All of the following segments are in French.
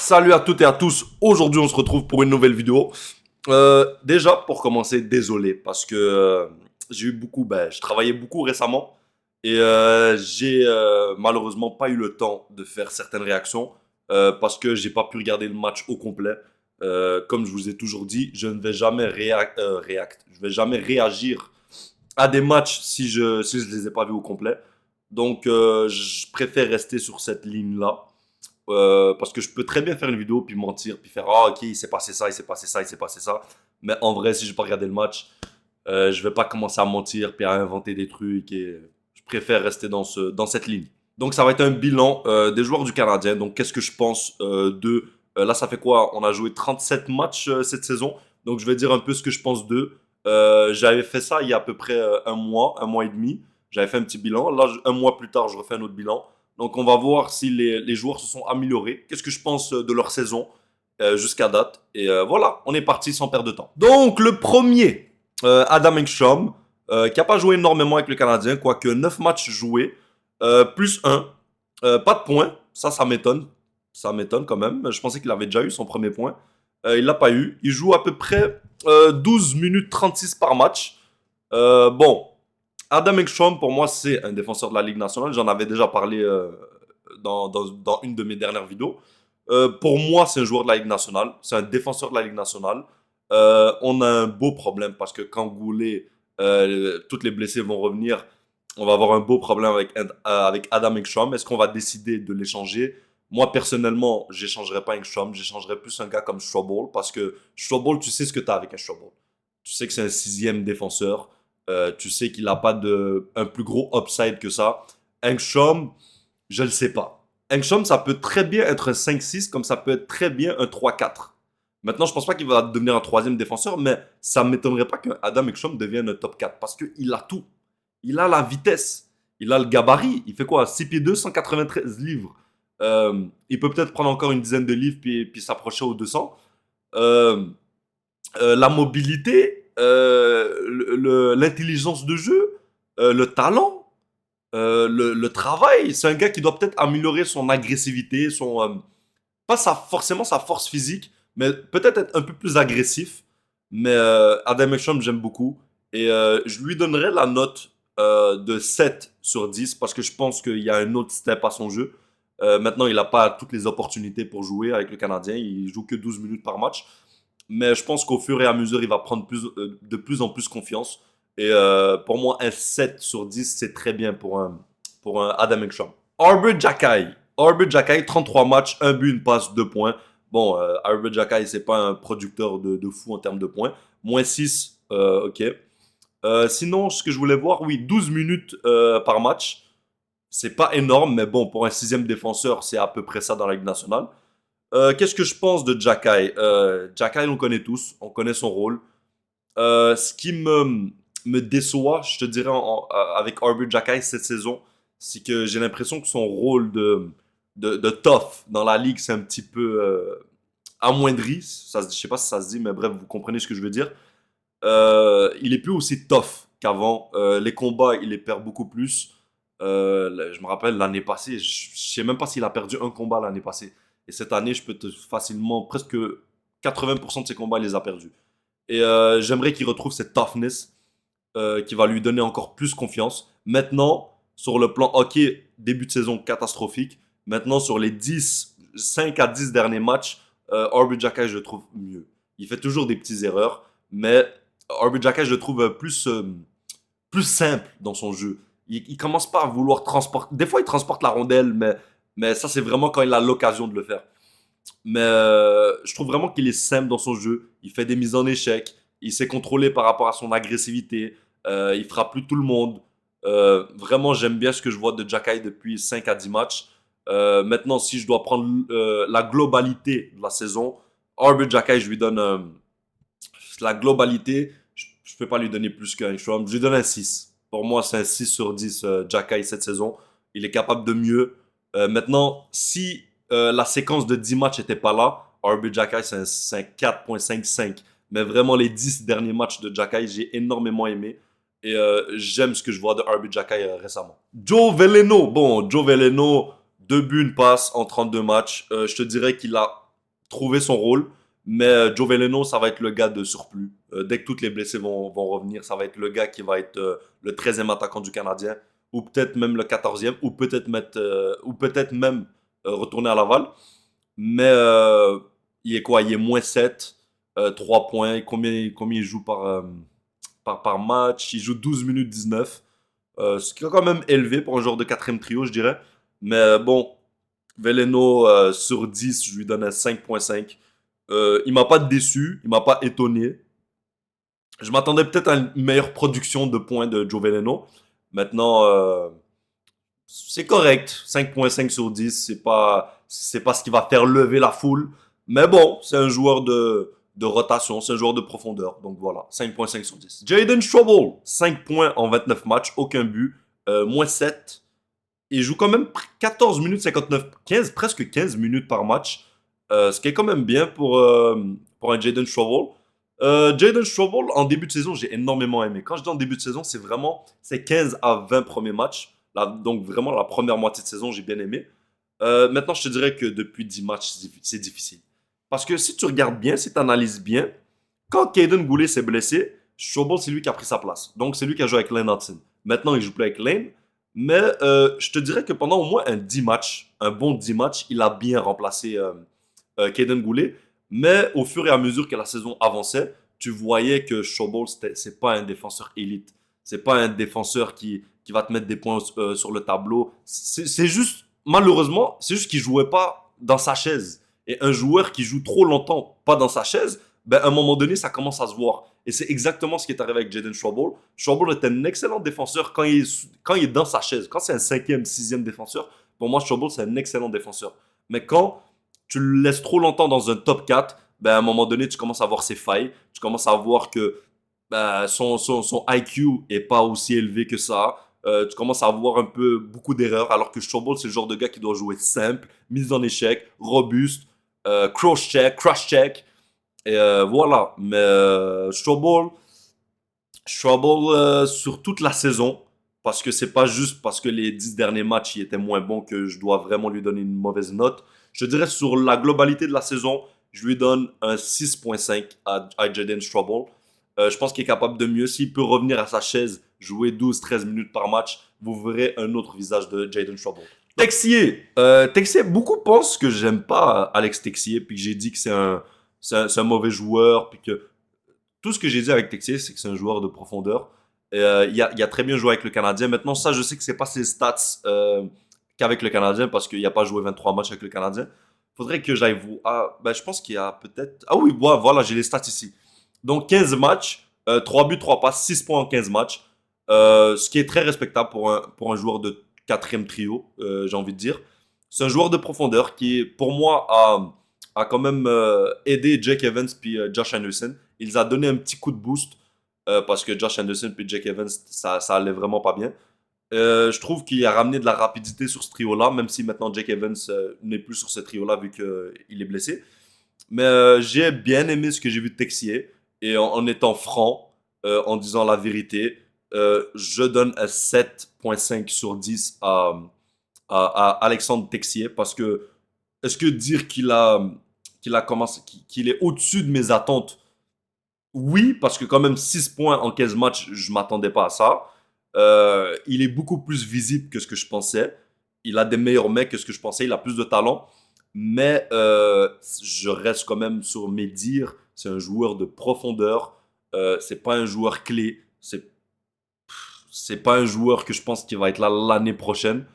Salut à toutes et à tous. Aujourd'hui, on se retrouve pour une nouvelle vidéo. Déjà, pour commencer, désolé parce que j'ai eu beaucoup, je travaillais beaucoup récemment et j'ai malheureusement pas eu le temps de faire certaines réactions parce que j'ai pas pu regarder le match au complet. Comme je vous ai toujours dit, je ne vais jamais je vais jamais réagir à des matchs si je les ai pas vus au complet. Donc, je préfère rester sur cette ligne-là. Parce que je peux très bien faire une vidéo puis mentir puis faire ah ok il s'est passé ça, il s'est passé ça, il s'est passé ça. Mais en vrai, si je n'ai pas regardé le match, je vais pas commencer à mentir puis à inventer des trucs et je préfère rester dans cette ligne. Donc ça va être un bilan des joueurs du Canadien. Donc qu'est-ce que je pense d'eux. Là ça fait quoi? On a joué 37 matchs cette saison. Donc je vais dire un peu ce que je pense d'eux. J'avais fait ça il y a à peu près un mois et demi. J'avais fait un petit bilan. Là, un mois plus tard, je refais un autre bilan. Donc, on va voir si les joueurs se sont améliorés. Qu'est-ce que je pense de leur saison jusqu'à date. Et voilà, on est parti sans perdre de temps. Donc, le premier, Adam Engstrom, qui n'a pas joué énormément avec le Canadien, quoique 9 matchs joués, plus un. Pas de points, ça m'étonne. Ça m'étonne quand même. Je pensais qu'il avait déjà eu son premier point. Il l'a pas eu. Il joue à peu près 12 minutes 36 par match. Bon, Adam Ekstrom, pour moi, c'est un défenseur de la Ligue nationale. J'en avais déjà parlé dans une de mes dernières vidéos. Pour moi, c'est un joueur de la Ligue nationale. C'est un défenseur de la Ligue nationale. On a un beau problème parce que quand Goulet, toutes les blessés vont revenir, on va avoir un beau problème avec Adam Ekstrom. Est-ce qu'on va décider de l'échanger? Moi, personnellement, j'échangerais pas Ekstrom. J'échangerais plus un gars comme Strobel parce que Strobel, tu sais ce que tu as avec un Strobel. Tu sais que c'est un sixième défenseur. Tu sais qu'il n'a pas un plus gros upside que ça. Engstrom, je ne le sais pas. Engstrom, ça peut très bien être un 5-6, comme ça peut être très bien un 3-4. Maintenant, je ne pense pas qu'il va devenir un troisième défenseur, mais ça ne m'étonnerait pas qu'un Adam Engstrom devienne un top 4 parce qu'il a tout. Il a la vitesse, il a le gabarit. Il fait quoi? 6 pieds 2, 193 livres. Il peut peut-être prendre encore une dizaine de livres puis s'approcher aux 200. Euh, la mobilité, l'intelligence de jeu, le talent, le travail. C'est un gars qui doit peut-être améliorer son agressivité, pas forcément sa force physique, mais peut-être être un peu plus agressif. Mais Adam Ekstrom, j'aime beaucoup. Et je lui donnerais la note de 7 sur 10 parce que je pense qu'il y a un autre step à son jeu. Maintenant, il n'a pas toutes les opportunités pour jouer avec le Canadien. Il joue que 12 minutes par match. Mais je pense qu'au fur et à mesure, il va prendre de plus en plus confiance. Et pour moi, un 7 sur 10, c'est très bien pour un Adam Ekstrom. Arbor Jackay. Arbor Jackay, 33 matchs, un but, une passe, 2 points. Bon, Arbor Jackay, c'est pas un producteur de fou en termes de points. Moins 6, ok. Sinon, ce que je voulais voir, oui, 12 minutes par match. C'est pas énorme, mais bon, pour un sixième défenseur, c'est à peu près ça dans la Ligue nationale. Qu'est-ce que je pense de Jackay? Jackay, on connaît tous, on connaît son rôle. Ce qui me déçoit, je te dirais, avec Arbor Jackay cette saison, c'est que j'ai l'impression que son rôle de tough dans la ligue, c'est un petit peu amoindri. Je sais pas si ça se dit, mais bref, vous comprenez ce que je veux dire. Il est plus aussi tough qu'avant. Les combats, il les perd beaucoup plus. Je me rappelle l'année passée, je sais même pas s'il a perdu un combat l'année passée. Et cette année, je peux te facilement, presque 80% de ses combats, il les a perdus. Et j'aimerais qu'il retrouve cette toughness qui va lui donner encore plus confiance. Maintenant, sur le plan hockey, début de saison catastrophique. Maintenant, sur les 5 à 10 derniers matchs, Arbor Jackay, je le trouve mieux. Il fait toujours des petites erreurs, mais Arbor Jackay, je le trouve plus simple dans son jeu. Il commence pas à vouloir transporter. Des fois, il transporte la rondelle, mais ça, c'est vraiment quand il a l'occasion de le faire. Mais je trouve vraiment qu'il est simple dans son jeu. Il fait des mises en échec. Il sait contrôler par rapport à son agressivité. Il frappe plus tout le monde. Vraiment, j'aime bien ce que je vois de Jackay depuis 5 à 10 matchs. Maintenant, si je dois prendre la globalité de la saison, Arbor Jackay, je lui donne la globalité. Je ne peux pas lui donner plus qu'un Strom. Je lui donne un 6. Pour moi, c'est un 6 sur 10 Jackay cette saison. Il est capable de mieux. Maintenant, si la séquence de 10 matchs n'était pas là, Arbor Jackay, c'est un 4.55. Mais vraiment, les 10 derniers matchs de Jackay, j'ai énormément aimé. Et j'aime ce que je vois de Arbor Jackay récemment. Joe Veleno. Bon, Joe Veleno, 2 buts, une passe en 32 matchs. Je te dirais qu'il a trouver son rôle. Mais Joe Veleno, ça va être le gars de surplus. Dès que toutes les blessés vont revenir, ça va être le gars qui va être le 13e attaquant du Canadien, ou peut-être même le 14e, ou peut-être même retourner à Laval. Mais il est quoi? Il est -7, 3 points. Combien il joue par match? Il joue 12 minutes 19. Ce qui est quand même élevé pour un joueur de quatrième trio, je dirais. Mais bon, Veleno sur 10, je lui donne un 5.5. Il m'a pas déçu, il m'a pas étonné. Je m'attendais peut-être à une meilleure production de points de Joe Veleno. Maintenant, c'est correct. 5.5 sur 10, c'est pas ce qui va faire lever la foule. Mais bon, c'est un joueur de rotation, c'est un joueur de profondeur. Donc voilà, 5.5 sur 10. Jaden Strobel, 5 points en 29 matchs, aucun but, -7. Il joue quand même 14 minutes 59, 15, presque 15 minutes par match. Ce qui est quand même bien pour un Jaden Strobel. Jaden Strobel, en début de saison, j'ai énormément aimé. Quand je dis en début de saison, c'est 15 à 20 premiers matchs. Là, donc vraiment la première moitié de saison, j'ai bien aimé. Maintenant, je te dirais que depuis 10 matchs, c'est difficile. Parce que si tu regardes bien, si tu analyses bien, quand Caden Goulet s'est blessé, Strobel, c'est lui qui a pris sa place. Donc, c'est lui qui a joué avec Lane Hudson. Maintenant, il joue plus avec Lane. Mais je te dirais que pendant au moins un bon 10 matchs, il a bien remplacé Caden Goulet. Mais au fur et à mesure que la saison avançait, tu voyais que Strobel, c'est pas un défenseur élite. C'est pas un défenseur qui va te mettre des points sur le tableau. C'est juste, malheureusement, c'est juste qu'il jouait pas dans sa chaise. Et un joueur qui joue trop longtemps pas dans sa chaise, ben, à un moment donné, ça commence à se voir. Et c'est exactement ce qui est arrivé avec Jaden Strobel. Strobel est un excellent défenseur quand il est dans sa chaise. Quand c'est un cinquième, sixième défenseur, pour moi, Strobel, c'est un excellent défenseur. Mais quand tu le laisses trop longtemps dans un top 4, ben, à un moment donné, tu commences à voir ses failles. Tu commences à voir que ben, son IQ est pas aussi élevé que ça. Tu commences à avoir un peu beaucoup d'erreurs, alors que Strobel, c'est le genre de gars qui doit jouer simple, mise en échec, robuste, crush check. Et voilà. Mais Strobel sur toute la saison, parce que c'est pas juste parce que les 10 derniers matchs il étaient moins bons que je dois vraiment lui donner une mauvaise note. Je dirais sur la globalité de la saison, je lui donne un 6.5 à Jaden Strobel. Je pense qu'il est capable de mieux. S'il peut revenir à sa chaise, jouer 12-13 minutes par match, vous verrez un autre visage de Jaden Strobel. Texier. Texier, beaucoup pensent que j'aime pas Alex Texier, puis que j'ai dit que c'est un mauvais joueur, puis que tout ce que j'ai dit avec Texier, c'est que c'est un joueur de profondeur. Il a très bien joué avec le Canadien. Maintenant, ça, je sais que c'est pas ses stats qu'avec le Canadien, parce qu'il n'a pas joué 23 matchs avec le Canadien. Faudrait que j'aille vous. Ah, ben, je pense qu'il y a peut-être. Ah oui, voilà, j'ai les stats ici. Donc, 15 matchs, 3 buts, 3 passes, 6 points en 15 matchs. Ce qui est très respectable pour un joueur de quatrième trio, j'ai envie de dire. C'est un joueur de profondeur qui, pour moi, a quand même aidé Jake Evans puis Josh Anderson. Il les a donné un petit coup de boost parce que Josh Anderson puis Jake Evans, ça allait vraiment pas bien. Je trouve qu'il a ramené de la rapidité sur ce trio-là, même si maintenant Jake Evans n'est plus sur ce trio-là vu qu'il est blessé. Mais j'ai bien aimé ce que j'ai vu de Texier. Et en étant franc, en disant la vérité, je donne un 7.5 sur 10 à Alexandre Texier parce que est-ce que dire qu'il a commencé, qu'il est au-dessus de mes attentes? Oui, parce que quand même 6 points en 15 matchs, je m'attendais pas à ça. Il est beaucoup plus visible que ce que je pensais. Il a des meilleurs mecs que ce que je pensais. Il a plus de talent. Mais je reste quand même sur mes dires. C'est un joueur de profondeur. C'est pas un joueur clé. C'est pas un joueur que je pense qu'il va être là l'année prochaine.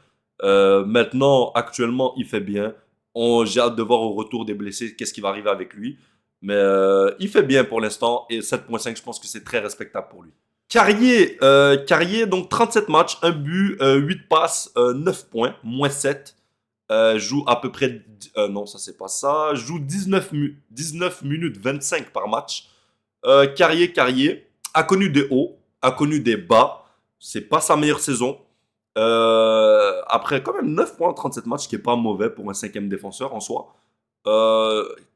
Maintenant, actuellement, il fait bien. J'ai hâte de voir au retour des blessés qu'est-ce qui va arriver avec lui. Mais il fait bien pour l'instant et 7.5, je pense que c'est très respectable pour lui. Carrier, donc 37 matchs, un but, 8 passes, 9 points, -7. Joue à peu près. Non, ça c'est pas ça. Joue 19 minutes 25 par match. Carrier a connu des hauts, a connu des bas. C'est pas sa meilleure saison. Après, quand même 9 points en 37 matchs, ce qui est pas mauvais pour un cinquième défenseur en soi.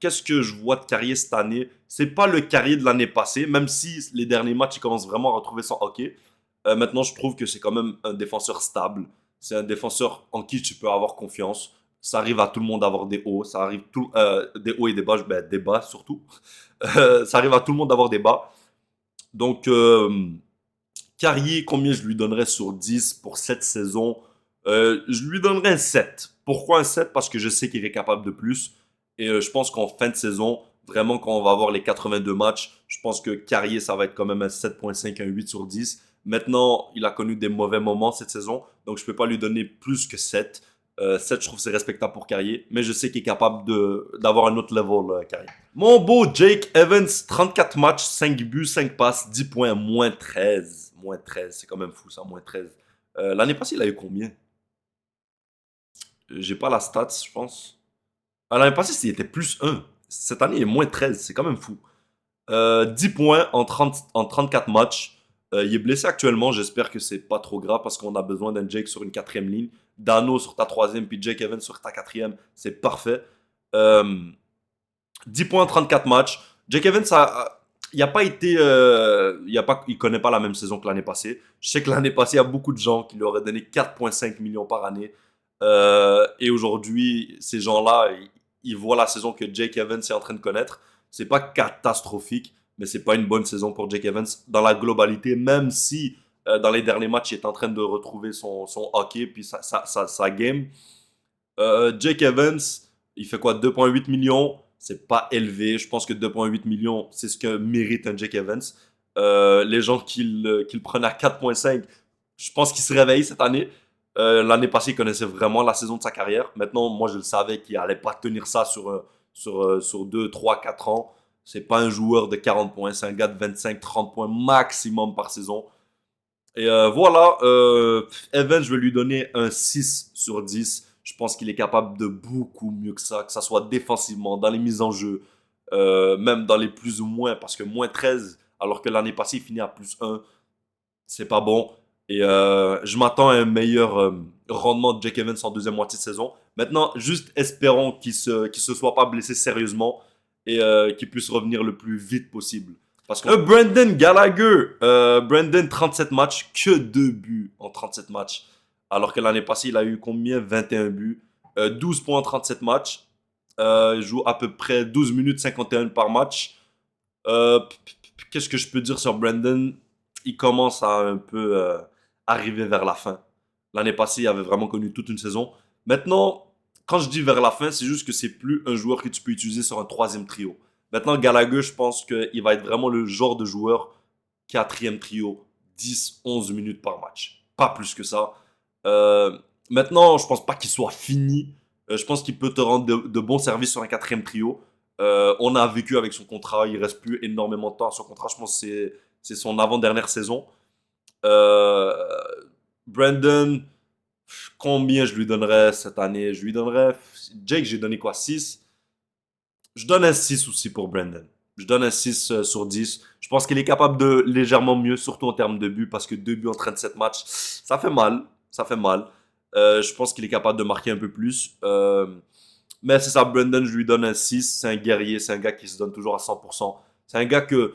Qu'est-ce que je vois de Carrier cette année? C'est pas le Carrier de l'année passée, même si les derniers matchs, il commence vraiment à retrouver son hockey. Maintenant, je trouve que c'est quand même un défenseur stable. C'est un défenseur en qui tu peux avoir confiance. Ça arrive à tout le monde d'avoir des hauts. Ça arrive des hauts et des bas. Ben, des bas surtout. Ça arrive à tout le monde d'avoir des bas. Donc, Carrier, combien je lui donnerais sur 10 pour cette saison? Je lui donnerais un 7. Pourquoi un 7? Parce que je sais qu'il est capable de plus. Et je pense qu'en fin de saison, vraiment quand on va avoir les 82 matchs, je pense que Carrier, ça va être quand même un 7,5, un 8 sur 10. Maintenant, il a connu des mauvais moments cette saison, donc je ne peux pas lui donner plus que 7. 7, je trouve que c'est respectable pour Carrier, mais je sais qu'il est capable d'avoir un autre level, Carrier. Mon beau Jake Evans, 34 matchs, 5 buts, 5 passes, 10 points, moins 13. Moins 13, c'est quand même fou ça, moins 13. L'année passée, il a eu combien? J'ai pas la stats, je pense. L'année passée, il était plus 1. Cette année, il est moins 13, c'est quand même fou. 10 points en 34 matchs. Il est blessé actuellement, j'espère que c'est pas trop grave parce qu'on a besoin d'un Jake sur une quatrième ligne. Dano sur ta troisième, puis Jake Evans sur ta quatrième, c'est parfait. Euh, 10 points en 34 matchs. Jake Evans, il a pas été, il connaît pas la même saison que l'année passée. Je sais que l'année passée, il y a beaucoup de gens qui lui auraient donné 4,5 millions par année. Et aujourd'hui, ces gens-là, ils voient la saison que Jake Evans est en train de connaître. C'est pas catastrophique, mais c'est pas une bonne saison pour Jake Evans dans la globalité, même si dans les derniers matchs, il est en train de retrouver son hockey puis sa game. Jake Evans, il fait quoi? 2,8 millions. C'est pas élevé. Je pense que 2,8 millions, c'est ce que mérite un Jake Evans. Les gens qui le prennent à 4,5, je pense qu'il se réveille cette année. L'année passée, il connaissait vraiment la saison de sa carrière. Maintenant, moi, je le savais qu'il allait pas tenir ça sur 2, 3, 4 ans. C'est pas un joueur de 40 points. C'est un gars de 25, 30 points maximum par saison. Et voilà, Evans, je vais lui donner un 6 sur 10. Je pense qu'il est capable de beaucoup mieux que ça soit défensivement, dans les mises en jeu, même dans les plus ou moins, parce que moins 13, alors que l'année passée, il finit à plus 1, c'est pas bon. Et je m'attends à un meilleur rendement de Jake Evans en deuxième moitié de saison. Maintenant, juste espérons qu'il se soit pas blessé sérieusement et qu'il puisse revenir le plus vite possible. Parce que Brandon Gallagher, Brandon 37 matchs, que 2 buts en 37 matchs. Alors que l'année passée, il a eu combien? 21 buts, 12 points en 37 matchs. Il joue à peu près 12 minutes 51 par match. Qu'est-ce que je peux dire sur Brandon? Il commence à un peu arriver vers la fin. L'année passée, il avait vraiment connu toute une saison. Maintenant, quand je dis vers la fin, c'est juste que c'est plus un joueur que tu peux utiliser sur un troisième trio. Maintenant, Gallagher, je pense qu'il va être vraiment le genre de joueur quatrième trio, 10, 11 minutes par match. Pas plus que ça. Maintenant, je pense pas qu'il soit fini. Je pense qu'il peut te rendre de bons services sur un quatrième trio. On a vécu avec son contrat. Il reste plus énormément de temps à son contrat. Je pense que c'est son avant-dernière saison. Euh, Brandon, combien je lui donnerais cette année? Je lui donnerais. Jake, j'ai donné quoi? 6. Je donne un 6 aussi pour Brandon. Je donne un 6 sur 10. Je pense qu'il est capable de légèrement mieux, surtout en termes de buts, parce que 2 buts en 37 matchs, ça fait mal. Ça fait mal. Je pense qu'il est capable de marquer un peu plus. Mais c'est ça, Brandon, je lui donne un 6. C'est un guerrier, c'est un gars qui se donne toujours à 100%. C'est un gars que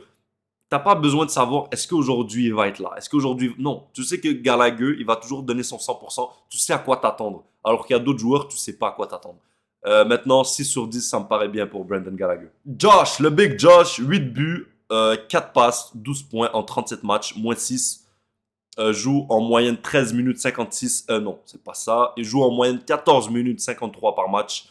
t'as pas besoin de savoir est-ce qu'aujourd'hui il va être là. Est-ce qu'aujourd'hui. Non, tu sais que Gallagher, il va toujours donner son 100%. Tu sais à quoi t'attendre. Alors qu'il y a d'autres joueurs, tu sais pas à quoi t'attendre. Maintenant, 6 sur 10, ça me paraît bien pour Brandon Gallagher. Josh, le big Josh, 8 buts, 4 passes, 12 points en 37 matchs, moins 6. Joue en moyenne 13 minutes 56. Non, c'est pas ça. Il joue en moyenne 14 minutes 53 par match.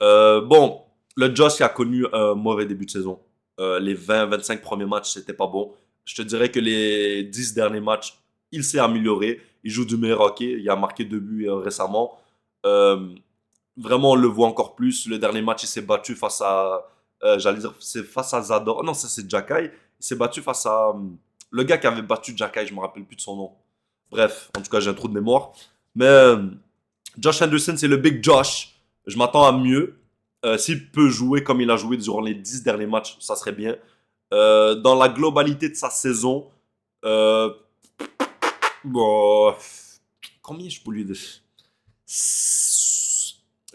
Bon, le Josh qui a connu un mauvais début de saison. Les 20-25 premiers matchs, c'était pas bon. Je te dirais que les 10 derniers matchs, il s'est amélioré. Il joue du meilleur hockey. Il a marqué 2 buts récemment. Euh, Vraiment, on le voit encore plus. Le dernier match, il s'est battu face à. J'allais dire, c'est face à Zador. Non, ça, c'est Jacky. Il s'est battu face à. Le gars qui avait battu Jacky, je me rappelle plus de son nom. Bref, en tout cas, j'ai un trou de mémoire. Mais Josh Anderson, c'est le Big Josh. Je m'attends à mieux. S'il peut jouer comme il a joué durant les 10 derniers matchs, ça serait bien. Dans la globalité de sa saison, euh, bon, combien je peux lui dire?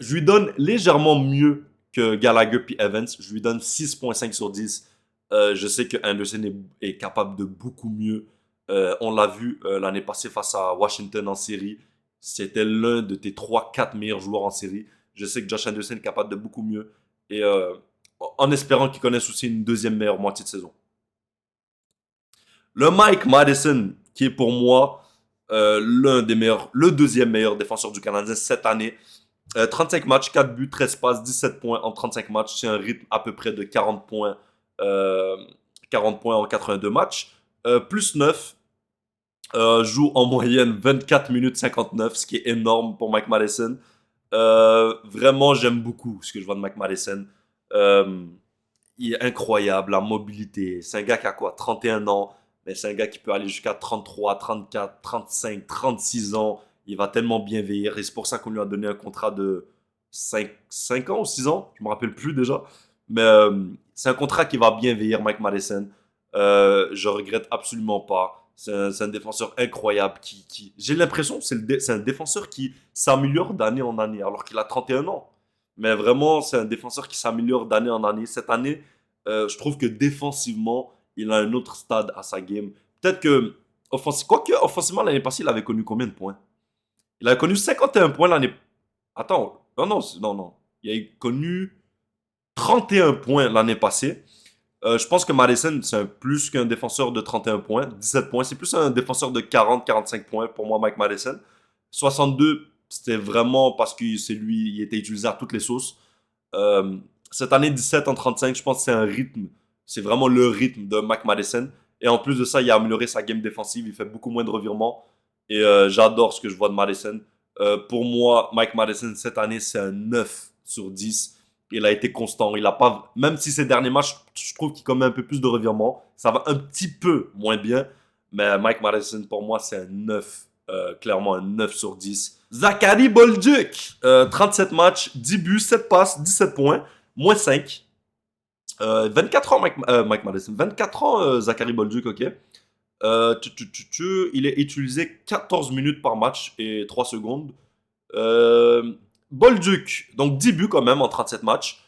Je lui donne légèrement mieux que Gallagher puis Evans. Je lui donne 6,5 sur 10. Je sais que Anderson est capable de beaucoup mieux. On l'a vu l'année passée face à Washington en série. C'était l'un de tes 3-4 meilleurs joueurs en série. Je sais que Josh Anderson est capable de beaucoup mieux. Et en espérant qu'il connaisse aussi une deuxième meilleure moitié de saison. Le Mike Madison, qui est pour moi l'un des meilleurs, le deuxième meilleur défenseur du Canadien cette année. 35 matchs, 4 buts, 13 passes, 17 points en 35 matchs. C'est un rythme à peu près de euh, 40 points en 82 matchs. Plus 9, joue en moyenne 24 minutes 59, ce qui est énorme pour Mike Madison. Vraiment, j'aime beaucoup ce que je vois de Mike Madison. Euh, il est incroyable, la mobilité. C'est un gars qui a quoi 31 ans, mais c'est un gars qui peut aller jusqu'à 33, 34, 35, 36 ans. Il va tellement bien vieillir et c'est pour ça qu'on lui a donné un contrat de 5 ans ou 6 ans, je me rappelle plus déjà. Mais c'est un contrat qui va bien vieillir, Mike Madison. Je regrette absolument pas. C'est un défenseur incroyable j'ai l'impression que c'est un défenseur qui s'améliore d'année en année alors qu'il a 31 ans. Mais vraiment, c'est un défenseur qui s'améliore d'année en année. Cette année, je trouve que défensivement, il a un autre stade à sa game. Peut-être que, quoique offensivement, l'année passée, il avait connu combien de points? Il avait connu 51 points l'année. Attends, non, non, non, non. Il a connu 31 points l'année passée. Je pense que Madison, c'est plus qu'un défenseur de 31 points, 17 points. C'est plus un défenseur de 40-45 points pour moi, Mike Madison. 62, c'était vraiment parce que c'est lui, il était utilisé à toutes les sauces. Euh, cette année, 17 en 35, je pense que c'est un rythme. C'est vraiment le rythme de Mike Madison. Et en plus de ça, il a amélioré sa game défensive. Il fait beaucoup moins de revirements. Et j'adore ce que je vois de Madison. Pour moi, Mike Madison, cette année, c'est un 9 sur 10. Il a été constant. Il a pas, même si ces derniers matchs, je trouve qu'il commet un peu plus de revirements. Ça va un petit peu moins bien. Mais Mike Madison, pour moi, c'est un 9. Clairement un 9 sur 10. Zachary Bolduc, 37 matchs, 10 buts, 7 passes, 17 points, moins 5. 24 ans, Mike Madison. 24 ans, Zachary Bolduc, ok. Il est utilisé 14 minutes par match et 3 secondes. Euh, Bolduc, donc 10 buts quand même en 37 matchs.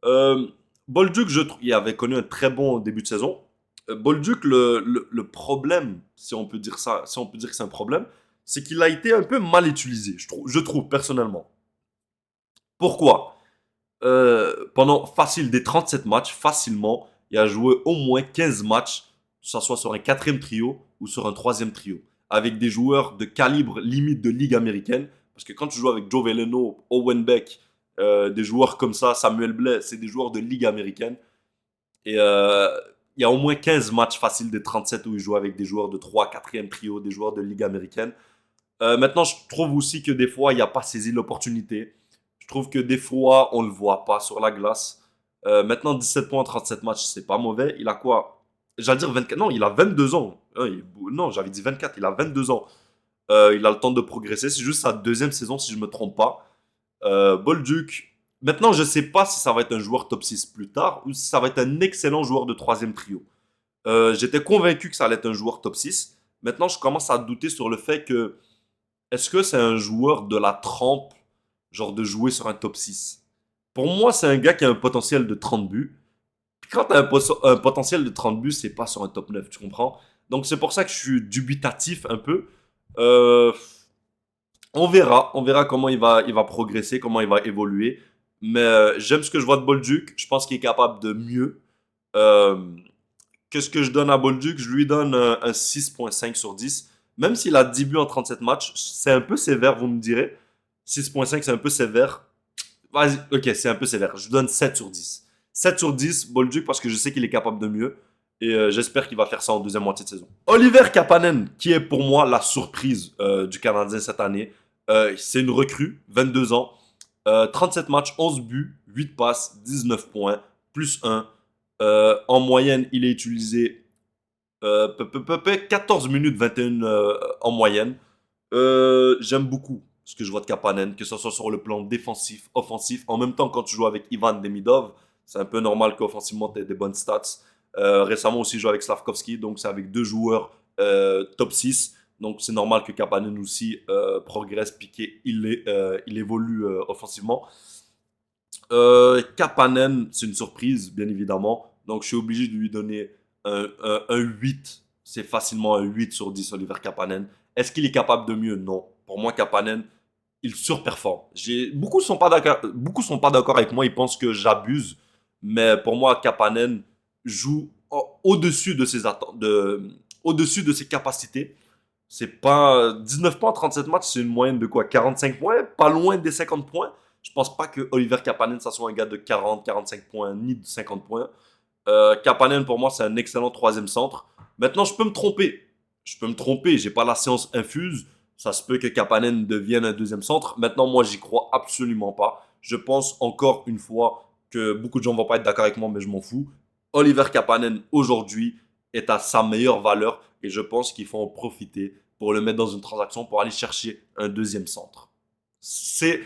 Euh, Bolduc, il avait connu un très bon début de saison. Bolduc, le problème, si on peut dire ça, si on peut dire que c'est un problème, c'est qu'il a été un peu mal utilisé, je trouve personnellement. Pourquoi? Pendant facile des 37 matchs, facilement, il a joué au moins 15 matchs, que ce soit sur un quatrième trio ou sur un troisième trio, avec des joueurs de calibre limite de ligue américaine. Parce que quand tu joues avec Joe Veleno, Owen Beck, des joueurs comme ça, Samuel Blais, c'est des joueurs de ligue américaine. Et il y a au moins 15 matchs faciles des 37 où il joue avec des joueurs de 3, 4e trio, des joueurs de ligue américaine. Maintenant, je trouve aussi que des fois, il n'a pas saisi l'opportunité. Je trouve que des fois, on ne le voit pas sur la glace. Maintenant, 17 points en 37 matchs, c'est pas mauvais. Il a quoi? J'allais dire 24. Non, il a 22 ans. Non, j'avais dit 24. Il a 22 ans. Il a le temps de progresser. C'est juste sa deuxième saison, si je ne me trompe pas. Bolduc. Maintenant, je ne sais pas si ça va être un joueur top 6 plus tard ou si ça va être un excellent joueur de troisième trio. J'étais convaincu que ça allait être un joueur top 6. Maintenant, je commence à douter sur le fait que est-ce que c'est un joueur de la trempe, genre de jouer sur un top 6? Pour moi, c'est un gars qui a un potentiel de 30 buts. Puis quand tu as un potentiel de 30 buts, c'est pas sur un top 9, tu comprends? Donc c'est pour ça que je suis dubitatif un peu. Euh, on verra comment il va progresser, comment il va évoluer. Mais j'aime ce que je vois de Bolduc. Je pense qu'il est capable de mieux. Euh, Qu'est-ce que je donne à Bolduc? Je lui donne un 6,5 sur 10. Même s'il a 10 buts en 37 matchs, c'est un peu sévère, vous me direz. 6,5, c'est un peu sévère. Vas-y, ok, c'est un peu sévère. Je lui donne 7 sur 10. 7 sur 10, Bolduc, parce que je sais qu'il est capable de mieux. Et j'espère qu'il va faire ça en deuxième moitié de saison. Oliver Kapanen, qui est pour moi la surprise du Canadien cette année. C'est une recrue, 22 ans. 37 matchs, 11 buts, 8 passes, 19 points, plus 1. En moyenne, il est utilisé 14 minutes 21 en moyenne. J'aime beaucoup ce que je vois de Kapanen, que ce soit sur le plan défensif, offensif. En même temps, quand tu joues avec Ivan Demidov, c'est un peu normal qu'offensivement, tu aies des bonnes stats. Récemment aussi, je joue avec Slavkovski, donc c'est avec deux joueurs top 6. Donc c'est normal que Kapanen aussi progresse, piqué, il évolue offensivement. Kapanen, c'est une surprise, bien évidemment. Donc, je suis obligé de lui donner un 8. C'est facilement un 8 sur 10, Oliver Kapanen. Est-ce qu'il est capable de mieux? Non. Pour moi, Kapanen, il surperforme. Beaucoup sont pas d'accord avec moi. Ils pensent que j'abuse, mais pour moi, Kapanen joue au-dessus de ses attentes, au-dessus de ses capacités. C'est pas 19 points en 37 matchs, c'est une moyenne de quoi? 45 points, pas loin des 50 points. Je pense pas que Oliver Kapanen, ça soit un gars de 40, 45 points, ni de 50 points. Kapanen, pour moi, c'est un excellent troisième centre. Maintenant, je peux me tromper. Je peux me tromper. J'ai pas la science infuse. Ça se peut que Kapanen devienne un deuxième centre. Maintenant, moi, j'y crois absolument pas. Je pense encore une fois que beaucoup de gens vont pas être d'accord avec moi, mais je m'en fous. Oliver Kapanen, aujourd'hui, est à sa meilleure valeur et je pense qu'il faut en profiter pour le mettre dans une transaction pour aller chercher un deuxième centre. C'est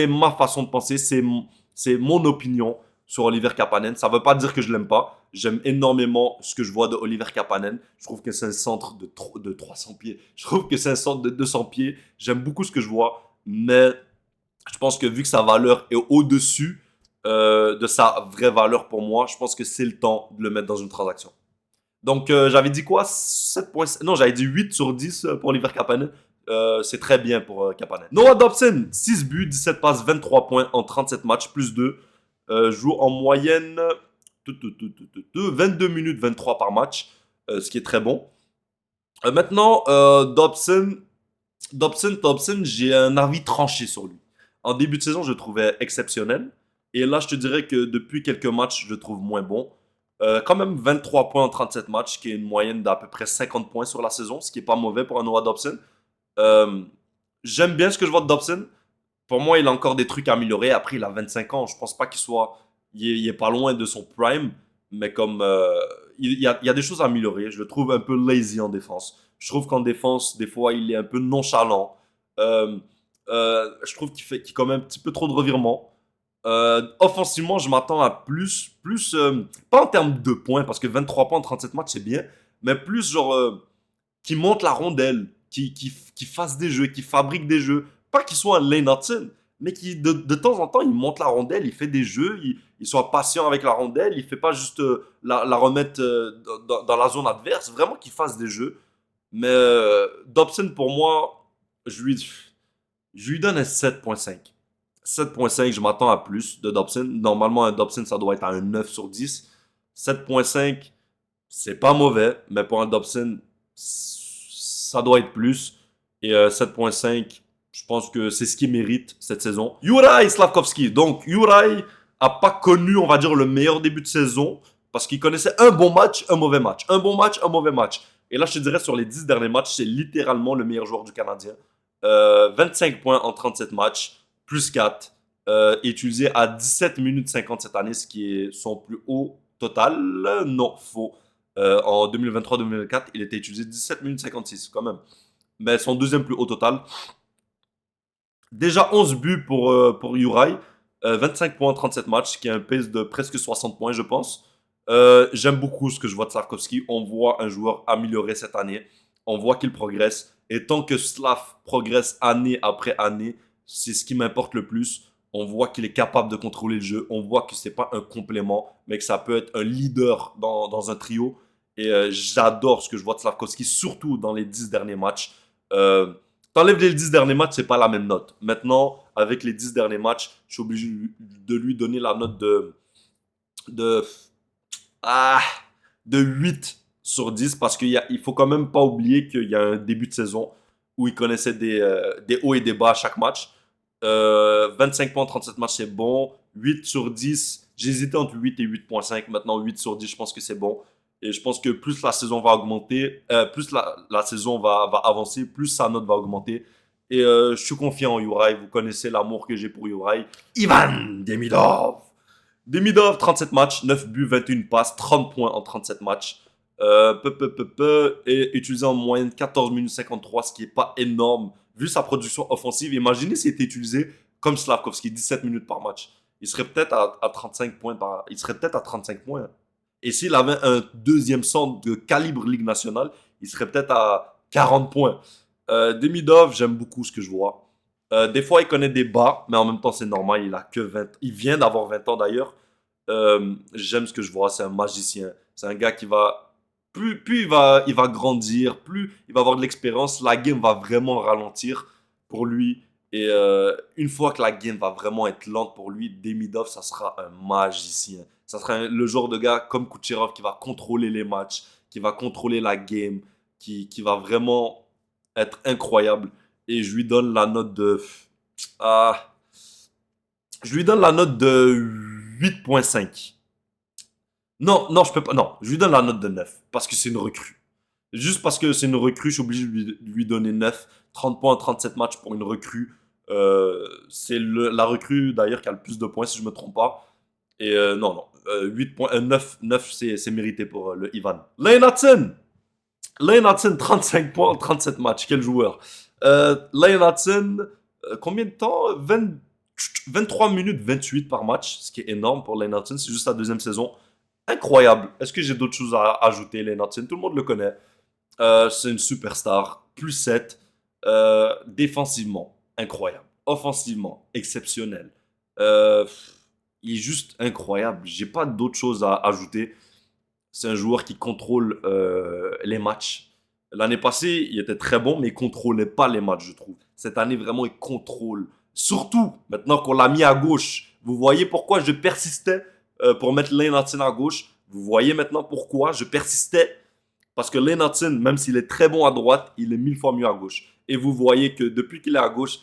ma façon de penser, c'est mon opinion sur Oliver Kapanen. Ça ne veut pas dire que je l'aime pas. J'aime énormément ce que je vois de Oliver Kapanen. Je trouve que c'est un centre de 300 pieds. Je trouve que c'est un centre de 200 pieds. J'aime beaucoup ce que je vois. Mais je pense que vu que sa valeur est au-dessus de sa vraie valeur pour moi, je pense que c'est le temps de le mettre dans une transaction. Donc, j'avais dit quoi? 7 points. Non, j'avais dit 8 sur 10 pour Oliver Kapanen. C'est très bien pour Kapanen. Noah Dobson, 6 buts, 17 passes, 23 points en 37 matchs, plus 2. Joue en moyenne 22 minutes 23 par match, ce qui est très bon. Maintenant, Dobson, j'ai un avis tranché sur lui. En début de saison, je le trouvais exceptionnel. Et là, je te dirais que depuis quelques matchs, je le trouve moins bon. Quand même 23 points en 37 matchs, qui est une moyenne d'à peu près 50 points sur la saison, ce qui n'est pas mauvais pour un Noah Dobson. Euh, J'aime bien ce que je vois de Dobson. Pour moi, il a encore des trucs à améliorer. Après, il a 25 ans. Je pense pas qu'il soit. Il est pas loin de son prime. Mais comme. Il y a des choses à améliorer. Je le trouve un peu lazy en défense. Je trouve qu'en défense, des fois, il est un peu nonchalant. Euh, je trouve qu'il commet un petit peu trop de revirements. Offensivement, je m'attends à pas en termes de points, parce que 23 points en 37 matchs, c'est bien, mais plus genre qui monte la rondelle, qui fasse des jeux, qui fabrique des jeux. Pas qu'il soit un Lane Hudson, mais qui de temps en temps, il monte la rondelle, il fait des jeux, il soit patient avec la rondelle, il fait pas juste la remettre dans la zone adverse, vraiment qu'il fasse des jeux. Mais Dobson, pour moi, je lui, je lui donne un 7.5. 7.5, je m'attends à plus de Dobson. Normalement, un Dobson, ça doit être à un 9 sur 10. 7.5, c'est pas mauvais, mais pour un Dobson, ça doit être plus. Et 7.5, je pense que c'est ce qu'il mérite cette saison. Juraj Slavkovski. Donc, Juraj a pas connu, on va dire, le meilleur début de saison parce qu'il connaissait un bon match, un mauvais match. Un bon match, un mauvais match. Et là, je te dirais, sur les 10 derniers matchs, c'est littéralement le meilleur joueur du Canadien. 25 points en 37 matchs, plus 4. Utilisé à 17 minutes 50 cette année, ce qui est son plus haut total. Non, faux. En 2023-2024, il était utilisé 17 minutes 56 quand même. Mais son deuxième plus haut total. Déjà 11 buts pour Uri. 25 points en 37 matchs, ce qui est un pace de presque 60 points, je pense. J'aime beaucoup ce que je vois de Slavkovski. On voit un joueur amélioré cette année. On voit qu'il progresse. Et tant que Slav progresse année après année, c'est ce qui m'importe le plus. On voit qu'il est capable de contrôler le jeu. On voit que c'est pas un complément, mais que ça peut être un leader dans un trio. Et j'adore ce que je vois de Slavkovski, surtout dans les 10 derniers matchs. Euh, T'enlèves les 10 derniers matchs, c'est pas la même note. Maintenant, avec les 10 derniers matchs, je suis obligé de lui donner la note de, ah, de 8 sur 10 parce qu'il faut quand même pas oublier qu'il y a un début de saison où il connaissait des hauts et des bas à chaque match. 25 points en 37 matchs, c'est bon. 8 sur 10, j'hésitais entre 8 et 8.5. Maintenant, 8 sur 10, je pense que c'est bon. Et je pense que plus la saison va augmenter, plus la saison va avancer, plus sa note va augmenter. Et je suis confiant en Uri. Vous connaissez l'amour que j'ai pour Uri. Ivan Demidov. Demidov, 37 matchs, 9 buts, 21 passes, 30 points en 37 matchs. Et utilisé en moyenne 14 minutes 53, ce qui n'est pas énorme vu sa production offensive. Imaginez s'il était utilisé comme Slavkovski, 17 minutes par match. Il serait peut-être à 35 points il serait peut-être à 35 points. Et s'il avait un deuxième centre de calibre Ligue nationale, il serait peut-être à 40 points. Demidov, j'aime beaucoup ce que je vois. Des fois, il connaît des bas, mais en même temps, c'est normal. Il a que 20. Il vient d'avoir 20 ans d'ailleurs. J'aime ce que je vois. C'est un magicien. C'est un gars qui va. Plus il va grandir, plus il va avoir de l'expérience. La game va vraiment ralentir pour lui. Et une fois que la game va vraiment être lente pour lui, Demidov, ça sera un magicien. Ça sera le genre de gars comme Kucherov qui va contrôler les matchs, qui va contrôler la game, qui va vraiment être incroyable. Et je lui donne la note de... Ah, je lui donne la note de 8,5. Non, non, je peux pas. Non, je lui donne la note de 9 parce que c'est une recrue. Juste parce que c'est une recrue, je suis obligé de lui donner 9. 30 points en 37 matchs pour une recrue. C'est la recrue d'ailleurs qui a le plus de points si je ne me trompe pas. Et non, non. 8 points, 9 c'est mérité pour le Ivan. Lane Hudson! Lane Hudson, 35 points en 37 matchs. Quel joueur. Lane Hudson, combien de temps 23 minutes 28 par match, ce qui est énorme pour Lane Hudson. C'est juste sa deuxième saison. Incroyable. Est-ce que j'ai d'autres choses à ajouter, Lane Hudson? Tout le monde le connaît. C'est une superstar. Plus 7. Défensivement, incroyable. Offensivement, exceptionnel. Euh, il est juste incroyable. J'ai pas d'autres choses à ajouter. C'est un joueur qui contrôle les matchs. L'année passée, il était très bon, mais il contrôlait pas les matchs, je trouve. Cette année, vraiment, il contrôle. Surtout, maintenant qu'on l'a mis à gauche. Vous voyez pourquoi je persistais pour mettre Lane Hudson à gauche. Vous voyez maintenant pourquoi je persistais. Parce que Lane Hudson, même s'il est très bon à droite, il est 1000 fois mieux à gauche. Et vous voyez que depuis qu'il est à gauche,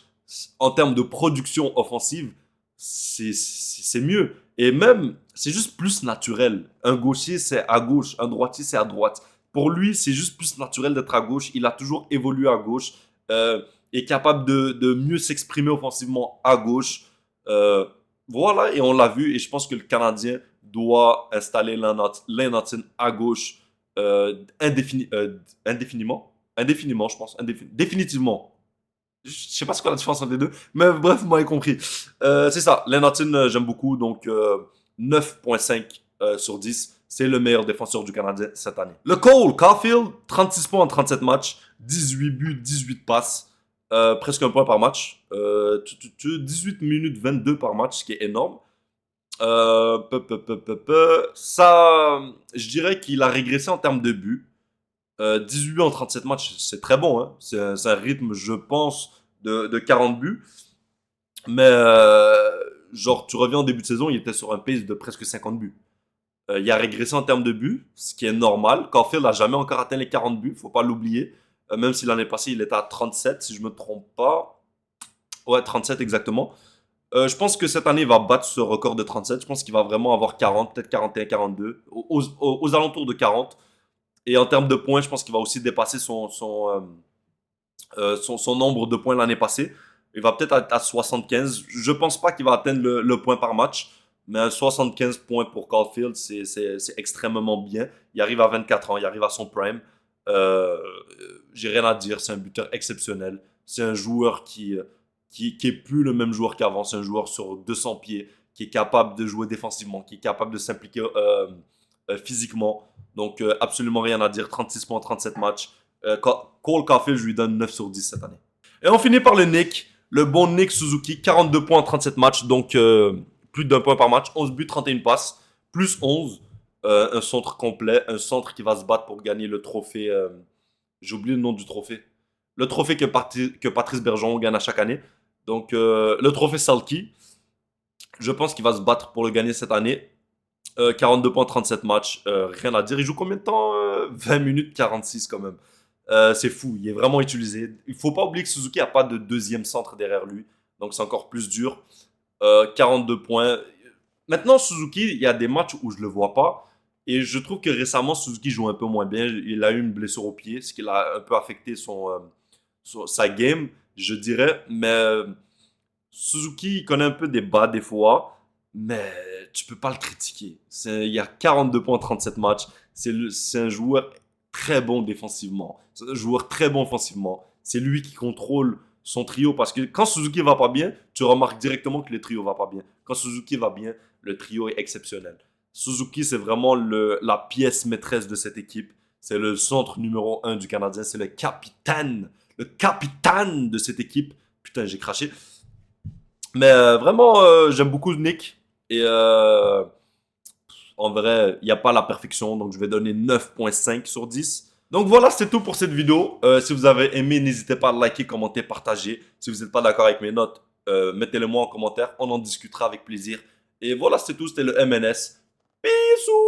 en termes de production offensive, c'est mieux. Et même, c'est juste plus naturel. Un gaucher, c'est à gauche. Un droitier, c'est à droite. Pour lui, c'est juste plus naturel d'être à gauche. Il a toujours évolué à gauche. Est capable de mieux s'exprimer offensivement à gauche. Euh, voilà, et on l'a vu. Et je pense que le Canadien doit installer Lane Hudson à gauche indéfiniment. Indéfiniment, je pense. Définitivement. Je sais pas ce qu'est la différence entre les deux. Mais bref, vous m'avez compris. C'est ça. Len Hudson, j'aime beaucoup. Donc, 9,5 sur 10. C'est le meilleur défenseur du Canadien cette année. Le Cole Caulfield, 36 points en 37 matchs. 18 buts, 18 passes. Presque un point par match. 18 minutes 22 par match, ce qui est énorme. Ça, je dirais qu'il a régressé en termes de buts. 18 buts en 37 matchs, c'est très bon. Hein. C'est un rythme, je pense, de 40 buts. Mais, genre, tu reviens en début de saison, il était sur un pace de presque 50 buts. Il a régressé en termes de buts, ce qui est normal. Caulfield n'a jamais encore atteint les 40 buts, faut pas l'oublier. Même si l'année passée, il était à 37, si je me trompe pas. Ouais, 37 exactement. Je pense que cette année, il va battre ce record de 37. Je pense qu'il va vraiment avoir 40, peut-être 41, 42, aux alentours de 40. Et en termes de points, je pense qu'il va aussi dépasser son nombre de points l'année passée. Il va peut-être être à 75. Je ne pense pas qu'il va atteindre le point par match. Mais 75 points pour Caulfield, c'est extrêmement bien. Il arrive à 24 ans, il arrive à son prime. Euh, j'ai rien à dire, c'est un buteur exceptionnel. C'est un joueur qui est plus le même joueur qu'avant. C'est un joueur sur 200 pieds, qui est capable de jouer défensivement, qui est capable de s'impliquer physiquement. Donc, absolument rien à dire. 36 points, 37 matchs. Cole Caulfield, je lui donne 9 sur 10 cette année. Et on finit par le Nick. Le bon Nick Suzuki, 42 points en 37 matchs. Donc, plus d'un point par match. 11 buts, 31 passes. Plus 11. Un centre complet. Un centre qui va se battre pour gagner le trophée. J'ai oublié le nom du trophée. Le trophée que Patrice Bergeron gagne à chaque année. Donc, le trophée Salky. Je pense qu'il va se battre pour le gagner cette année. 42 points, 37 matchs, rien à dire. Il joue combien de temps 20 minutes 46 quand même. C'est fou, il est vraiment utilisé. Il faut pas oublier que Suzuki n'a pas de deuxième centre derrière lui. Donc c'est encore plus dur. 42 points. Maintenant, Suzuki, il y a des matchs où je le vois pas. Et je trouve que récemment, Suzuki joue un peu moins bien. Il a eu une blessure au pied, ce qui a un peu affecté sa game, je dirais. Mais Suzuki, il connaît un peu des bas des fois, mais tu peux pas le critiquer. Il y a 42 points en 37 matchs. C'est un joueur très bon défensivement. C'est un joueur très bon offensivement. C'est lui qui contrôle son trio parce que quand Suzuki va pas bien, tu remarques directement que le trio va pas bien. Quand Suzuki va bien, le trio est exceptionnel. Suzuki, c'est vraiment la pièce maîtresse de cette équipe. C'est le centre numéro un du Canadien. C'est le capitaine de cette équipe. Putain, j'ai craché. Mais vraiment, j'aime beaucoup Nick. Et en vrai, il n'y a pas la perfection. Donc, je vais donner 9,5 sur 10. Donc voilà, c'est tout pour cette vidéo. Si vous avez aimé, n'hésitez pas à liker, commenter, partager. Si vous n'êtes pas d'accord avec mes notes, mettez-le moi en commentaire. On en discutera avec plaisir. Et voilà, c'est tout. C'était le MNS. Bisous.